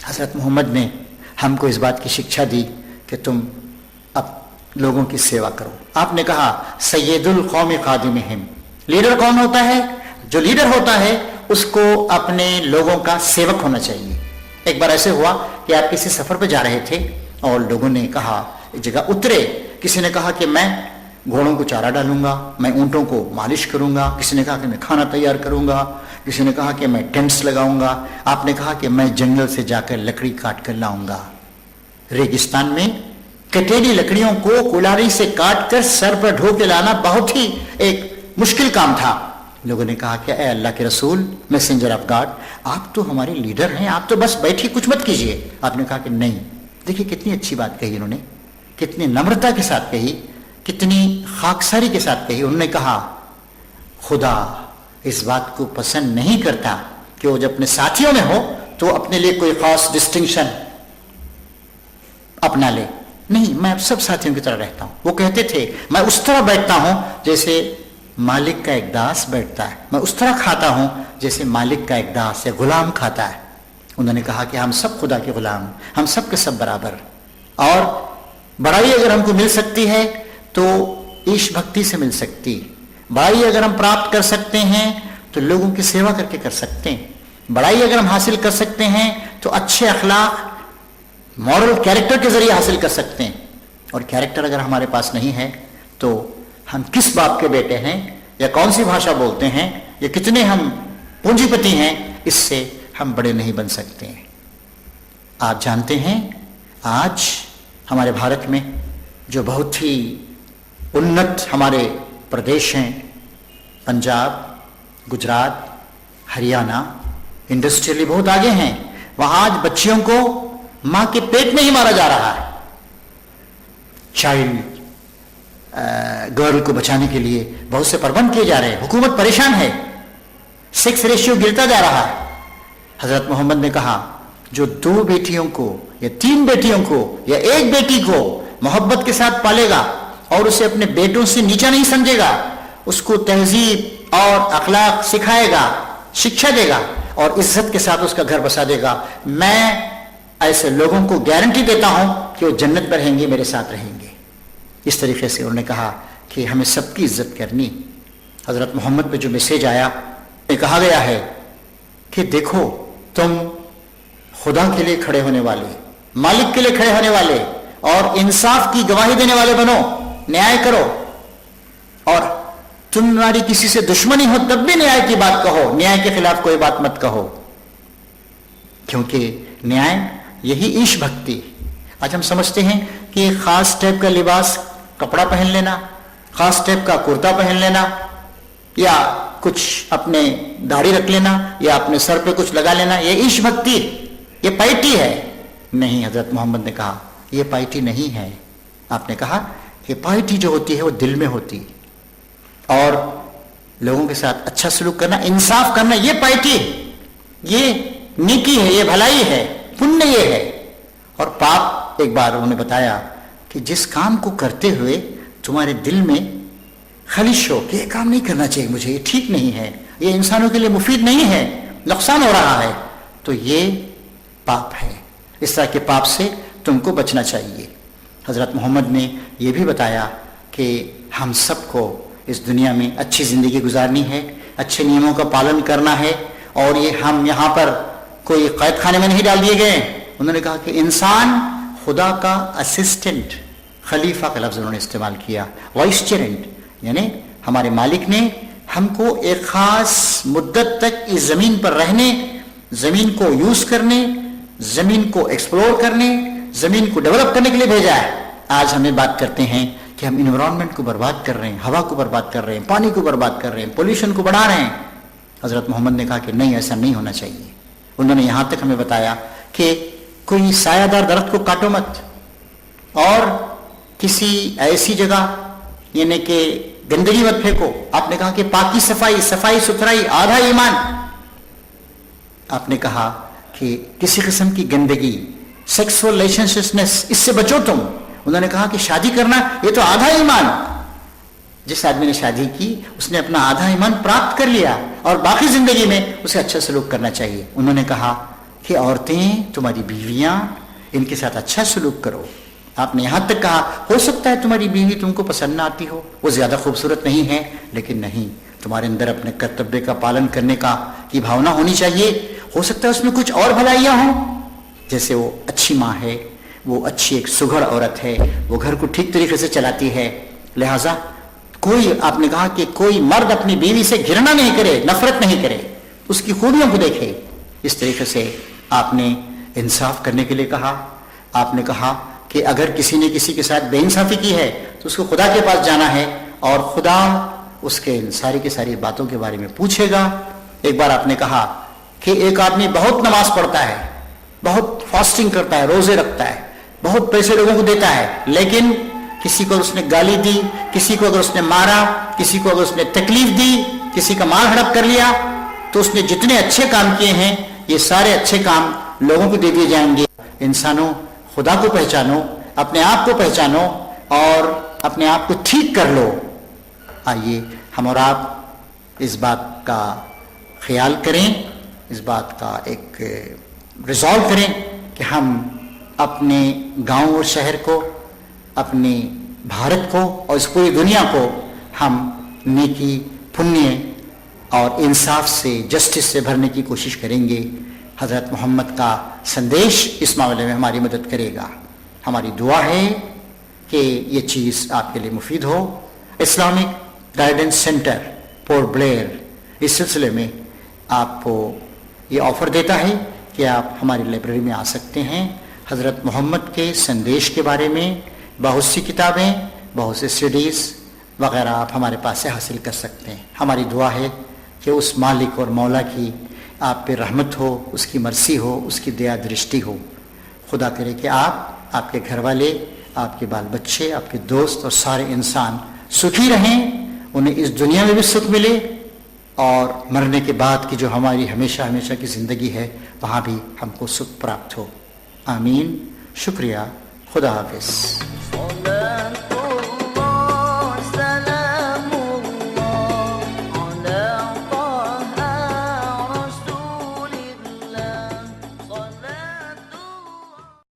हज़रत मोहम्मद ने हमको इस बात की शिक्षा दी कि तुम अब लोगों की सेवा करो। आपने कहा सैयदुल कौम खादिमिहिम, लीडर कौन होता है? जो लीडर होता है उसको अपने लोगों का सेवक होना चाहिए। एक बार ऐसे हुआ कि आप किसी सफर पर जा रहे थे और लोगों ने कहा, एक जगह उतरे, किसी ने कहा कि मैं घोड़ों को चारा डालूंगा, मैं ऊंटों को मालिश करूंगा, किसी ने कहा कि मैं खाना तैयार करूंगा, किसी ने कहा कि मैं टेंट्स लगाऊंगा, आपने कहा कि मैं जंगल से जाकर लकड़ी काट कर लाऊंगा। रेगिस्तान में कटेली लकड़ियों को कुल्हाड़ी से काट कर सर पर ढो के लाना बहुत ही एक मुश्किल काम था। लोगों ने कहा कि ए अल्लाह के रसूल, मैसेंजर ऑफ गॉड, आप तो हमारे लीडर हैं, आप तो बस बैठिए, कुछ मत कीजिए। आपने कहा कि नहीं। देखिए कितनी अच्छी बात कही उन्होंने, कितनी नम्रता के साथ कही, कितनी खाकसारी के साथ कही। उन्होंने कहा खुदा इस बात को पसंद नहीं करता कि वो जब अपने साथियों में हो तो अपने लिए कोई खास डिस्टिंक्शन अपना ले। नहीं, मैं सब साथियों की तरह रहता हूं। वो कहते थे मैं उस तरह बैठता हूं जैसे मालिक का एक दास बैठता है, मैं उस तरह खाता हूं जैसे मालिक का एक दास या गुलाम खाता है। उन्होंने कहा कि हम सब खुदा के गुलाम, हम सब के सब बराबर, और बड़ाई अगर हमको मिल सकती है तो ईश भक्ति से मिल सकती। बड़ाई अगर हम प्राप्त कर सकते हैं तो लोगों की सेवा करके कर सकते हैं। बड़ाई अगर हम हासिल कर सकते हैं तो अच्छे अखलाक, मॉरल कैरेक्टर के जरिए हासिल कर सकते हैं। और कैरेक्टर अगर हमारे पास नहीं है तो हम किस बाप के बेटे हैं, या कौन सी भाषा बोलते हैं, या कितने हम पूंजीपति हैं, इससे हम बड़े नहीं बन सकते हैं। आप जानते हैं आज हमारे भारत में जो बहुत ही उन्नत हमारे प्रदेश हैं, पंजाब, गुजरात, हरियाणा, इंडस्ट्रियली बहुत आगे हैं, वहां आज बच्चियों को मां के पेट में ही मारा जा रहा है। चाइल्ड गर्ल को बचाने के लिए बहुत से प्रबंध किए जा रहे हैं, हुकूमत परेशान है, सेक्स रेशियो गिरता जा रहा है। हजरत मोहम्मद ने कहा जो 2 बेटियों को या 3 बेटियों को या 1 बेटी को मोहब्बत के साथ पालेगा और उसे अपने बेटों से नीचा नहीं समझेगा, उसको तहजीब और अखलाक सिखाएगा, शिक्षा देगा और इज्जत के साथ उसका घर बसा देगा, मैं ऐसे लोगों को गारंटी देता हूं कि वो जन्नत में रहेंगे, मेरे साथ रहेंगे। इस तरीके से उन्होंने कहा कि हमें सबकी इज्जत करनी। हजरत मोहम्मद पे जो मैसेज आया, कहा गया है कि देखो तुम खुदा के लिए खड़े होने वाले, मालिक के लिए खड़े होने वाले और इंसाफ की गवाही देने वाले बनो, न्याय करो, और तुम्हारी किसी से दुश्मनी हो तब भी न्याय की बात कहो, न्याय के खिलाफ कोई बात मत कहो, क्योंकि न्याय यही ईश भक्ति। आज हम समझते हैं कि एक खास टाइप का लिबास, कपड़ा पहन लेना, खास टाइप का कुर्ता पहन लेना, या कुछ अपने दाढ़ी रख लेना, या अपने सर पे कुछ लगा लेना, ये ईश भक्ति, ये पाइटी है। नहीं, हजरत मोहम्मद ने कहा ये पाइटी नहीं है। आपने कहा कि पाइटी जो होती है वो दिल में होती, और लोगों के साथ अच्छा सलूक करना, इंसाफ करना, ये पाइटी, ये नेकी है, ये भलाई है, पुण्य ये है। और पाप, एक बार उन्होंने बताया कि जिस काम को करते हुए तुम्हारे दिल में खलिश हो कि ये काम नहीं करना चाहिए मुझे, ये ठीक नहीं है, ये इंसानों के लिए मुफीद नहीं है, नुकसान हो रहा है, तो ये पाप है। इस तरह के पाप से तुमको बचना चाहिए। हजरत मोहम्मद ने यह भी बताया कि हम सबको इस दुनिया में अच्छी जिंदगी गुजारनी है, अच्छे नियमों का पालन करना है, और ये हम यहाँ पर कोई कैद खाने में नहीं डाल दिए गए। उन्होंने कहा कि इंसान खुदा का असिस्टेंट, खलीफा का लफ्ज उन्होंने इस्तेमाल किया, वाइसचेरेंट, यानी हमारे मालिक ने हमको एक खास मुद्दत तक इस जमीन पर रहने, जमीन को यूज करने, जमीन को एक्सप्लोर करने, जमीन को डेवलप करने के लिए भेजा है। आज हमें बात करते हैं कि हम इन्वायरमेंट को बर्बाद कर रहे हैं, हवा को बर्बाद कर रहे हैं, पानी को बर्बाद कर रहे हैं, पोल्यूशन को बढ़ा रहे हैं। हजरत मोहम्मद ने कहा कि नहीं, ऐसा नहीं होना चाहिए। उन्होंने यहां तक हमें बताया कि कोई सायादार दरख्त को काटो मत, और किसी ऐसी जगह यानी कि गंदगी मत फेंको। आपने कहा कि पाकी सफाई, सफाई सुथराई आधा ईमान। आपने कहा कि किसी किस्म की गंदगी, सेक्सुअल रिलेशनशिपनेस, इससे बचो तुम। उन्होंने कहा कि शादी करना ये तो आधा ईमान। जिस आदमी ने शादी की उसने अपना आधा ईमान प्राप्त कर लिया, और बाकी जिंदगी में उसे अच्छा सलूक करना चाहिए। उन्होंने कहा کہ عورتیں تمہاری بیویاں ان کے ساتھ اچھا سلوک کرو. آپ نے یہاں تک کہا ہو سکتا ہے تمہاری بیوی تم کو پسند نہ آتی ہو, وہ زیادہ خوبصورت نہیں ہے, لیکن نہیں, تمہارے اندر اپنے کرتویہ کا پالن کرنے کی بھاونا ہونی چاہیے. ہو سکتا ہے اس میں کچھ اور بھلائیاں ہوں, جیسے وہ اچھی ماں ہے, وہ اچھی ایک سگھڑ عورت ہے, وہ گھر کو ٹھیک طریقے سے چلاتی ہے. لہٰذا آپ نے کہا کہ کوئی مرد اپنی بیوی سے گھرنا نہیں کرے, نفرت نہیں کرے, اس کی خوبیوں کو دیکھے. اس طریقے سے آپ نے انصاف کرنے کے لیے کہا. آپ نے کہا کہ اگر کسی نے کسی کے ساتھ بے انصافی کی ہے تو اس کو خدا کے پاس جانا ہے, اور خدا اس کے ان ساری کی ساری باتوں کے بارے میں پوچھے گا. ایک بار آپ نے کہا کہ ایک آدمی بہت نماز پڑھتا ہے, بہت فاسٹنگ کرتا ہے, روزے رکھتا ہے, بہت پیسے لوگوں کو دیتا ہے, لیکن کسی کو اس نے گالی دی, کسی کو اگر اس نے مارا, کسی کو اگر اس نے تکلیف دی, کسی کا مال ہڑپ کر لیا, تو اس نے جتنے اچھے کام کیے ہیں یہ سارے اچھے کام لوگوں کو دے دیے جائیں گے. انسانوں, خدا کو پہچانو, اپنے آپ کو پہچانو اور اپنے آپ کو ٹھیک کر لو. آئیے ہم اور آپ اس بات کا خیال کریں, اس بات کا ایک ریزالو کریں کہ ہم اپنے گاؤں اور شہر کو, اپنے بھارت کو اور اس پوری دنیا کو ہم نیکی, پنیہ اور انصاف سے, جسٹس سے بھرنے کی کوشش کریں گے. حضرت محمد کا سندیش اس معاملے میں ہماری مدد کرے گا. ہماری دعا ہے کہ یہ چیز آپ کے لیے مفید ہو. Islamic guidance centre Port Blair اس سلسلے میں آپ کو یہ آفر دیتا ہے کہ آپ ہماری لائبریری میں آ سکتے ہیں. حضرت محمد کے سندیش کے بارے میں بہت سی کتابیں, بہت سے سیڈیز وغیرہ آپ ہمارے پاس سے حاصل کر سکتے ہیں. ہماری دعا ہے کہ اس مالک اور مولا کی آپ پہ رحمت ہو, اس کی مرسی ہو, اس کی دیا درشٹی ہو. خدا کرے کہ آپ کے گھر والے, آپ کے بال بچے, آپ کے دوست اور سارے انسان سکھی رہیں, انہیں اس دنیا میں بھی سکھ ملے اور مرنے کے بعد کی جو ہماری ہمیشہ ہمیشہ کی زندگی ہے وہاں بھی ہم کو سکھ پراپت ہو. آمین. شکریہ. خدا حافظ.